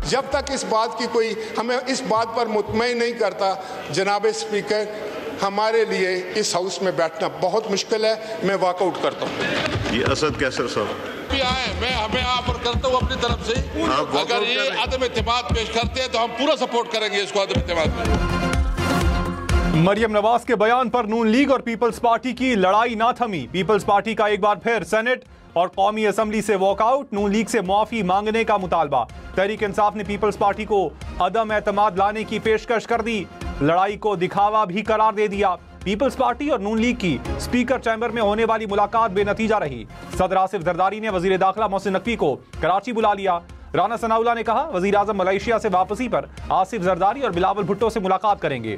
जब तक इस बात की कोई हमें इस बात पर मुतमईन नहीं करता, जनाब स्पीकर, हमारे लिए इस हाउस में बैठना बहुत मुश्किल है। मैं वॉकआउट करता हूँ। ये असद कैसर साहब मैं हमें ऑफर करता हूँ अपनी तरफ से, अगर ये अदम इत्तेमाद पेश करते हैं तो हम पूरा सपोर्ट करेंगे इसको अदम इत्तेमाद में। मरियम नवाज के बयान पर नून लीग और पीपल्स पार्टी की लड़ाई ना थमी। पीपल्स पार्टी का एक बार फिर सेनेट और कौमी असम्बली से वॉकआउट, नून लीग से मुआफी मांगने का मुतालबा। तहरीक इंसाफ ने पीपल्स पार्टी को अदम एतमाद लाने की पेशकश कर दी, लड़ाई को दिखावा भी करार दे दिया। पीपल्स पार्टी और नून लीग की स्पीकर चैम्बर में होने वाली मुलाकात बेनतीजा रही। सदर आसिफ जरदारी ने वजीर दाखिला मोहसिन नकवी को कराची बुला लिया। राना सनाउल्लाह ने कहा वजीर आजम मलेशिया से वापसी पर आसिफ जरदारी और बिलावल भुट्टो से मुलाकात करेंगे।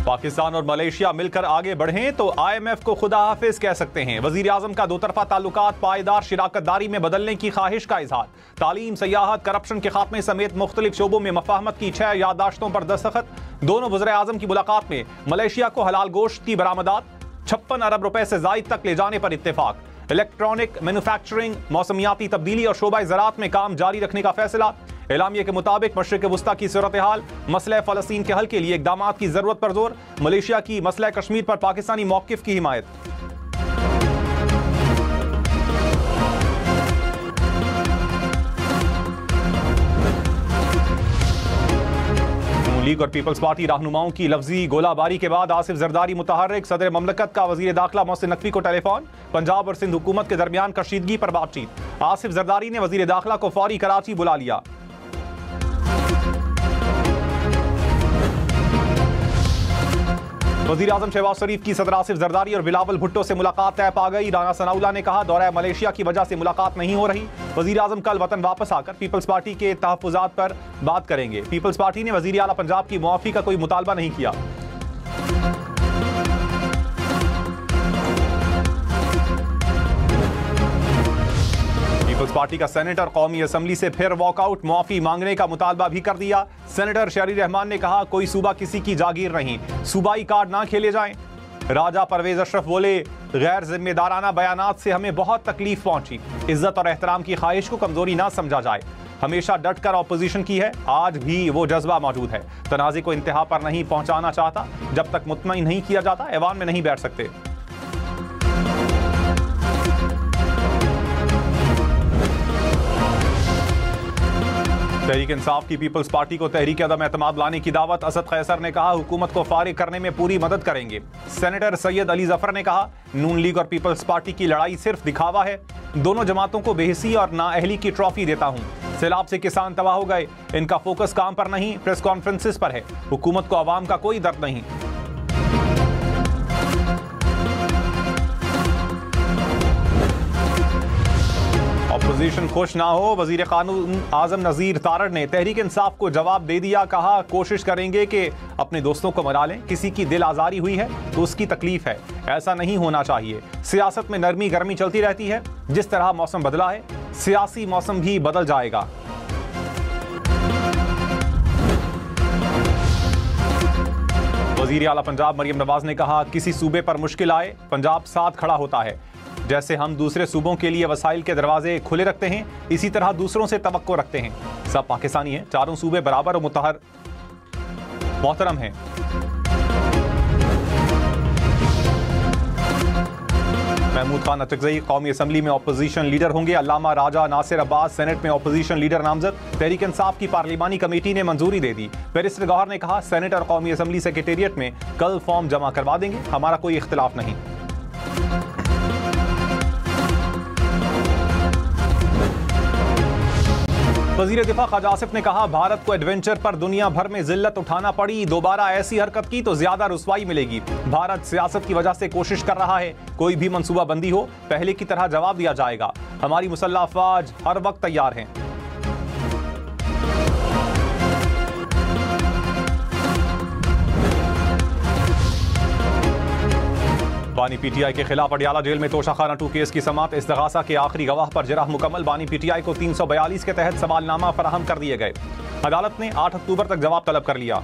पाकिस्तान और मलेशिया मिलकर आगे बढ़ें तो IMF को खुदा हाफिज कह सकते हैं। वजीर आजम का दो तरफा ताल्लुकात पायदार शिराकतदारी में बदलने की ख्वाहिश का इजहार। तालीम, सयाहत, करप्शन के खात्मे समेत मुख्तलिफ शोबों में मफाहमत की 6 याददाश्तों पर दस्तखत। दोनों वज़ीर आज़म की मुलाकात में मलेशिया को हलाल गोश्त की बरामदात 56 अरब रुपए से जायद तक ले जाने पर इत्तेफाक। इलेक्ट्रॉनिक मैन्युफैक्चरिंग, मौसमियाती तब्दीली और शोबा ज़राअत में काम जारी रखने का फैसला। एलामिया के मुताबिक मशरिक़ वुस्ता की सूरत हाल, मसला फ़लस्तीन के हल के लिए इक़दामात की ज़रूरत पर जोर। मलेशिया की मसला कश्मीर पर पाकिस्तानी मौक़िफ़ की हिमायत। लीग और पीपल्स पार्टी रहनुमाओं की लफ्जी गोलाबारी के बाद आसिफ जरदारी मुतहर्रिक। सदर ममलकत का वजीर दाखिला मोहसिन नकवी को टेलीफोन। पंजाब और सिंध हुकूमत के दरमियान कशीदगी पर बातचीत। आसिफ जरदारी ने वजीर दाखिला को फौरी कराची बुला लिया। वज़ीर आज़म शहबाज शरीफ की सदर आसिफ जरदारी और बिलावल भुट्टो से मुलाकात तय पा गई। राना सनाउल्लाह ने कहा दौरा मलेशिया की वजह से मुलाकात नहीं हो रही। वज़ीर आज़म कल वतन वापस आकर पीपल्स पार्टी के तहफ़्फ़ुज़ात पर बात करेंगे। पीपल्स पार्टी ने वज़ीर आला पंजाब की मुआफ़ी का कोई मुतालबा नहीं किया। पीपल्स पार्टी का सेनेटर कौमी असम्बली से फिर वॉकआउट, मुआफी मांगने का मुतालबा भी कर दिया। सेनेटर शहरी रहमान ने कहा कोई सूबा किसी की जागीर नहीं, सूबाई कार्ड ना खेले जाएं। राजा परवेज अशरफ बोले गैर जिम्मेदाराना बयानात से हमें बहुत तकलीफ पहुंची। इज्जत और एहतराम की ख्वाहिश को कमजोरी ना समझा जाए। हमेशा डट कर ऑपोजिशन की है, आज भी वो जज्बा मौजूद है। तनाज़े को इंतहा पर नहीं पहुंचाना चाहता। जब तक मुतमईन नहीं किया जाता ऐवान में नहीं बैठ सकते। तहरीक इंसाफ की पीपल्स पार्टी को तहरीक अदम एतमाद लाने की दावत। असद कैसर ने कहा हुकूमत को फारिग करने में पूरी मदद करेंगे। सेनेटर सैयद अली जफर ने कहा नून लीग और पीपल्स पार्टी की लड़ाई सिर्फ दिखावा है। दोनों जमातों को बेहिसी और नाअहली की ट्रॉफी देता हूं। सैलाब से किसान तबाह हो गए, इनका फोकस काम पर नहीं, प्रेस कॉन्फ्रेंसिस पर है। हुकूमत को आवाम का कोई दर्द नहीं। अपोजिशन खुश ना हो, वजीर कानून आजम नजीर तारड़ ने तहरीक इंसाफ को जवाब दे दिया। कहा कोशिश करेंगे कि अपने दोस्तों को मना लें। किसी की दिल आजारी हुई है तो उसकी तकलीफ है, ऐसा नहीं होना चाहिए। सियासत में नरमी गर्मी चलती रहती है। जिस तरह मौसम बदला है, सियासी मौसम भी बदल जाएगा। वजीर आला पंजाब मरियम नवाज ने कहा किसी सूबे पर मुश्किल आए, पंजाब साथ खड़ा होता है। जैसे हम दूसरे सूबों के लिए वसाइल के दरवाजे खुले रखते हैं, इसी तरह दूसरों से तवक्को रखते हैं। सब पाकिस्तानी हैं, चारों सूबे बराबर और मुतहर मोहतरम हैं। महमूद खान अटकज़ई कौमी असम्बली में अपोजिशन लीडर होंगे। अल्लामा राजा नासिर अब्बास सेनेट में अपोजिशन लीडर नामजद। तहरीक इंसाफ की पार्लिमानी कमेटी ने मंजूरी दे दी। बैरिस्टर गौहर ने कहा सेनेट और कौमी असम्बली सेक्रेटेरिएट में कल फॉर्म जमा करवा देंगे, हमारा कोई इख्तिलाफ नहीं। वज़ीर दिफा ख्वाजा आसिफ ने कहा भारत को एडवेंचर पर दुनिया भर में जिल्लत उठाना पड़ी, दोबारा ऐसी हरकत की तो ज्यादा रुसवाई मिलेगी। भारत सियासत की वजह से कोशिश कर रहा है, कोई भी मंसूबा बंदी हो पहले की तरह जवाब दिया जाएगा। हमारी मुसल्लह अफवाज हर वक्त तैयार हैं। बानी पीटीआई के खिलाफ अडियाला जेल में तोशा खाना 2 केस की समाअत। इस्तिगासा के आखिरी गवाह पर जराह मुकम्मल। बानी पीटीआई को 342 के तहत सवालनामा फराहम कर दिए गए। अदालत ने 8 अक्टूबर तक जवाब तलब कर लिया।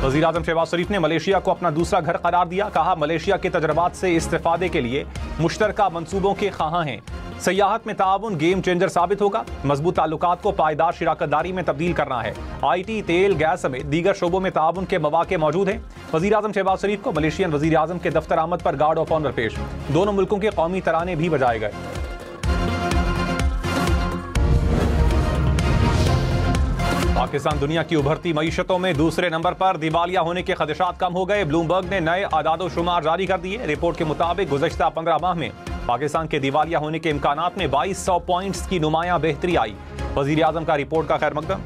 वज़ीर आज़म शहबाज शरीफ ने मलेशिया को अपना दूसरा घर करार दिया। कहा, मलेशिया के तजर्बात से इस्तिफादे के लिए मुश्तरका मंसूबों के ख़्वाहां हैं। सयाहत में ताउन गेम चेंजर साबित होगा। मजबूत ताल्लुकात को पायदार शिराकतदारी में तब्दील करना है। IT, तेल, गैस समेत दीगर शोबों में ताउन के मौके मौजूद हैं। वज़ीर आज़म शहबाज शरीफ को मलेशियन वज़ीर आज़म के दफ्तर आमद पर गार्ड ऑफ ऑनर पेश। दोनों मुल्कों के कौमी तराने भी बजाए गए। पाकिस्तान दुनिया की उभरती मईशतों में दूसरे नंबर पर, दिवालिया होने के खदशात कम हो गए। ब्लूमबर्ग ने नए आदादो शुमार जारी कर दिए। रिपोर्ट के मुताबिक गुज़श्ता 15 माह में पाकिस्तान के दिवालिया होने के इम्कानात में 2200 पॉइंट्स की नुमायां बेहतरी आई। वज़ीर आज़म का रिपोर्ट का खैर मकदम।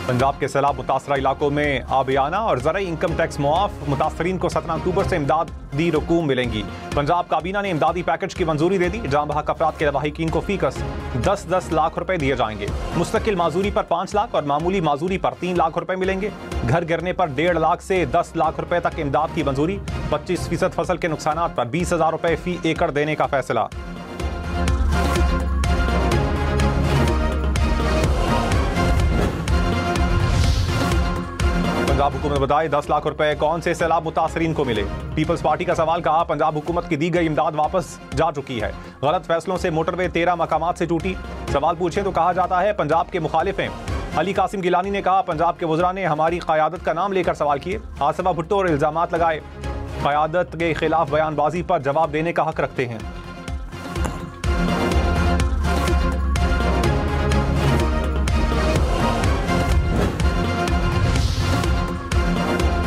पंजाब के सैलाब मुतासरा इलाकों में आबियाना और ज़राई इनकम टैक्स मुआफ। मुतासरीन को 17 अक्टूबर से इमदादी रकूम मिलेंगी। पंजाब काबीना ने इमदादी पैकेज की मंजूरी दे दी। जाँ बहक अफराद के लवाहिकीन को फीकस 10-10 लाख रुपए दिए जाएंगे। मुस्तकिल माजूरी पर 5 लाख और मामूली माजूरी पर 3 लाख रुपए मिलेंगे। घर गिरने पर 1.5 लाख से 10 लाख रुपए तक इमदाद की मंजूरी। 25% फसल के नुकसान पर 20,000 रुपए फी एकड़ देने का फैसला। पंजाब हुकूमत बताए 10 लाख रुपए कौन से सैलाब मुतासरीन को मिले। पीपल्स पार्टी का सवाल। कहा, पंजाब हुकूमत की दी गई इमदाद वापस जा चुकी है। गलत फैसलों से मोटरवे 13 मकामात से टूटी। सवाल पूछें तो कहा जाता है पंजाब के मुखालिफ हैं। अली कासिम गिलानी ने कहा, पंजाब के वज़रा ने हमारी क़यादत का नाम लेकर सवाल किए। आसिफा भुट्टो और इल्ज़ामात लगाए। क़यादत के खिलाफ बयानबाजी पर जवाब देने का हक रखते हैं।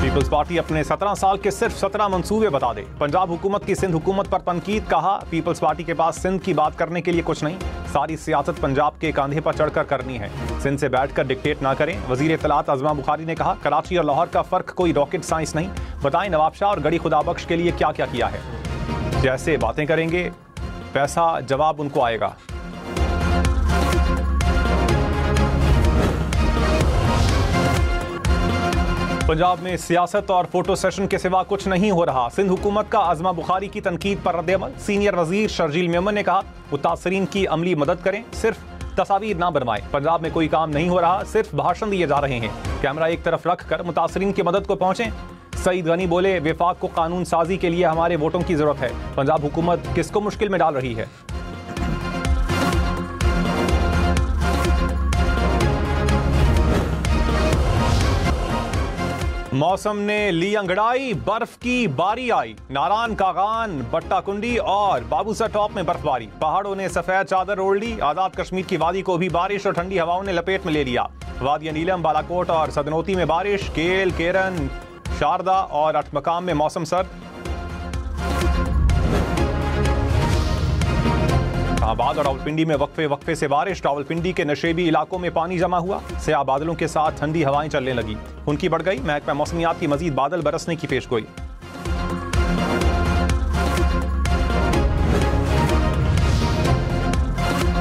पीपल्स पार्टी अपने 17 साल के सिर्फ 17 मंसूबे बता दे। पंजाब हुकूमत की सिंध हुकूमत पर तनकीद। कहा, पीपल्स पार्टी के पास सिंध की बात करने के लिए कुछ नहीं। सारी सियासत पंजाब के कंधे पर चढ़कर करनी है। सिंध से बैठकर डिक्टेट ना करें। वजीर इत्तलात अज़मा बुखारी ने कहा, कराची और लाहौर का फर्क कोई रॉकेट साइंस नहीं। बताएं नवाब शाह और गड़ी खुदाबख्श के लिए क्या क्या किया है। जैसे बातें करेंगे पैसा जवाब उनको आएगा। पंजाब में सियासत और फोटो सेशन के सिवा कुछ नहीं हो रहा। सिंध हुकूमत का अज़मा बुखारी की तनकीद पर रद्द-ए-अमल। सीनियर वजीर शर्जील मेमन ने कहा, मुतासरीन की अमली मदद करें, सिर्फ तस्वीर ना बनवाएं। पंजाब में कोई काम नहीं हो रहा, सिर्फ भाषण दिए जा रहे हैं। कैमरा एक तरफ रख कर मुतासरीन की मदद को पहुंचें। सईद गनी बोले, विफाक को कानून साजी के लिए हमारे वोटों की जरूरत है। पंजाब हुकूमत किसको मुश्किल में डाल रही है। मौसम ने ली अंगड़ाई, बर्फ की बारी आई। नारायण कागान, बट्टा कुंडी और बाबूसर टॉप में बर्फबारी। पहाड़ों ने सफेद चादर ओढ़ ली। आजाद कश्मीर की वादी को भी बारिश और ठंडी हवाओं ने लपेट में ले लिया। वादिया नीलम, बालाकोट और सदनोती में बारिश। केल, केरन, शारदा और अठमकाम में मौसम सर्द। इस्लामाबाद और रावलपिंडी में वक्फे से बारिश। रावलपिंडी के नशेबी इलाकों में पानी जमा हुआ। स्याह बादलों के साथ ठंडी हवाएं चलने लगी। उनकी बढ़ गई। महकमा मौसमियात की मजीद बादल बरसने की पेशगोई।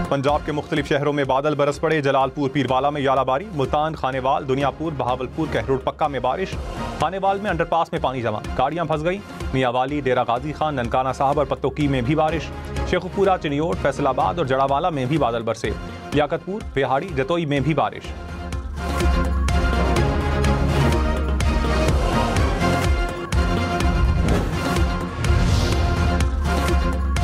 पंजाब के मुख्तलिफ शहरों में बादल बरस पड़े। जलालपुर पीरवाला में यालाबारी। मुल्तान, खानेवाल, दुनियापुर, बहावलपुर, कहरुड़ पक्का में बारिश। खानेवाल में अंडरपास में पानी जमा, गाड़ियां फंस गई। मियावाली, डेरा गाजी खान, ननकाना साहब और पत्तोकी में भी बारिश। शेखुपुरा, चिनियोट, फैसलाबाद और जड़ावाला में भी बादल बरसे। लियाकतपुर, बेहाड़ी, जतोई में भी बारिश।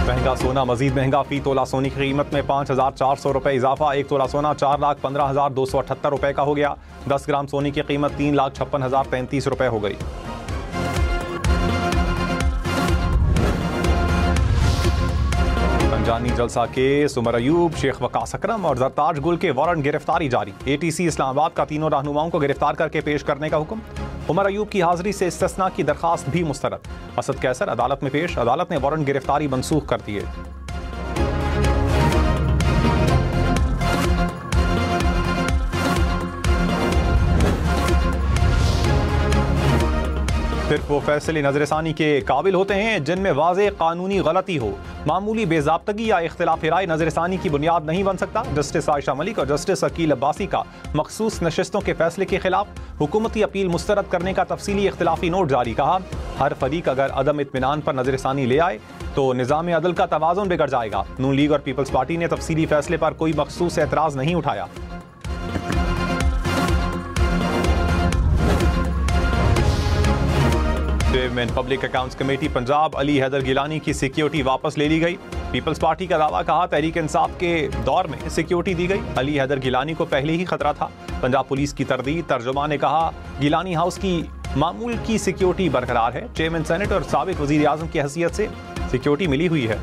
महंगा सोना मजीद महंगा। फी तोला सोने की कीमत में 5,400 रुपए इजाफा। 1 तोला सोना 4,15,278 रुपए का हो गया। 10 ग्राम सोने की कीमत 3,56,033 रुपए हो गई। पंजानी जलसा केस, उमर अयूब, शेख वकास अकरम और जरताज गुल के वारंट गिरफ्तारी जारी। ATC इस्लामाबाद का तीनों रहनुमाओं को गिरफ्तार करके पेश करने का हुक्म। उमर अयूब की हाजिरी से इस्तिस्ना की दरखास्त भी मुस्तरद। असद कैसर अदालत में पेश। अदालत ने वारंट गिरफ्तारी मनसूख कर दिए। सिर्फ वो फैसले नजरसानी के काबिल होते हैं जिनमें वाज़ेह कानूनी गलती हो। मामूली बेज़ाब्तगी या इख्तिलाफ राय नजरसानी की बुनियाद नहीं बन सकता। जस्टिस आयशा मलिक और जस्टिस अकील अब्बासी का मखसूस नशिस्तों के फैसले के खिलाफ हुकूमती अपील मुस्तरद करने का तफसीली इख्तिलाफी नोट जारी। कहा, हर फरीक अगर अदम इत्मीनान पर नजरसानी ले आए तो निज़ाम अदल का तवाज़ुन बिगड़ जाएगा। नून लीग और पीपल्स पार्टी ने तफसीली फैसले पर कोई मखसूस एतराज़ नहीं उठाया। Chairman public accounts committee Punjab Ali Haider Gilani की सिक्योरिटी वापस ले ली गई। पीपल्स पार्टी का दावा, कहा तहरीक इंसाफ के दौर में सिक्योरिटी दी गई। अली हैदर गिलानी को पहले ही खतरा था। पंजाब पुलिस की तरदीद। तर्जुमा ने कहा गिलानी हाउस की मामूल की सिक्योरिटी बरकरार है। चेयरमैन सेनेट और साबिक वजीर आजम की हैसियत से सिक्योरिटी मिली हुई है।